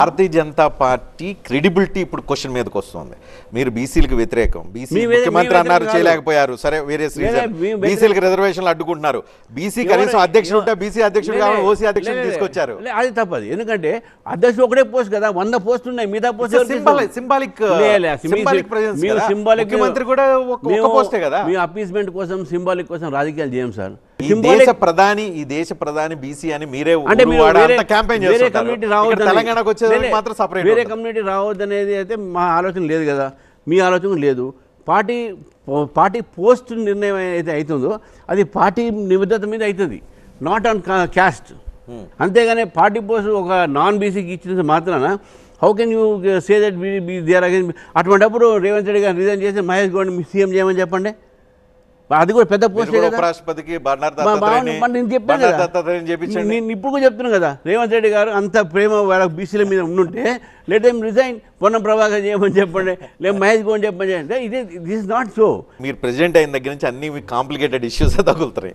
Bharatiya Janata party credibility ఇప్పుడు question మీదకి వస్తుంది. మీరు బీసీలకు వ్యతిరేకం, బీసీ ముఖ్యమంత్రి అన్నారు చేయలేకపోయారు, సరే వేరే బీసీలకు రిజర్వేషన్లు అడ్డుకుంటున్నారు. బీసీ కనీసం అధ్యక్షుడు ఉంటే బీసీ అధ్యక్షుడు కావాలి, ఓసీ అధ్యక్షుడు తీసుకొచ్చారు. అది తప్పదు, ఎందుకంటే అధ్యక్షుడు ఒకటే పోస్ట్ కదా, 100 పోస్టులు ఉన్నాయి, మిగతా పోస్ట్ సింబాలిక్ ముఖ్యమంత్రి కూడా ఒక పోస్టే కదా. మీ అపీస్మెంట్ కోసం సింబాలిక్ కోసం రాజకీయాలు చేయం సార్. ఈ దేశ ప్రధాని బీసీ అని మీరే క్యాంపెయిన్ చేస్తారు. తెలంగాణకు వచ్చే మాత్రం సపరేట్ వేరే కమ్యూనిటీ రావద్దు అనేది అయితే మా ఆలోచన లేదు కదా, మీ ఆలోచన లేదు. పార్టీ పోస్ట్ నిర్ణయం అయితే అవుతుందో అది పార్టీ నిబద్ధత మీద అవుతుంది, నాట్ ఆన్ క్యాస్ట్. అంతేగాని పార్టీ పోస్ట్ ఒక నాన్ బీసీకి ఇచ్చిన మాత్రాన how can you say that they are again. అటువంటిప్పుడు రేవంత్ రెడ్డి గారు రిజైన్ చేసి మహేష్ గౌడ్ సీఎం చేయమని చెప్పండి, అది కూడా పెద్ద పోస్ట్. నేను చెప్పాను కదా, నేను ఇప్పుడు కూడా చెప్తున్నాను కదా, రేవంత్ రెడ్డి గారు అంత ప్రేమ వాళ్ళ బీసీల మీద ఉండుంటే let them resign, Ponnam Prabhakar చేయమని చెప్పండి, లేదు మహేష్ గౌడ్ చెప్పండి. అంటే దిస్ ఇస్ నాట్ సో. మీరు ప్రెసిడెంట్ అయిన దగ్గర నుంచి అన్ని కాంప్లికేటెడ్ ఇష్యూస్ తగులుతాయి.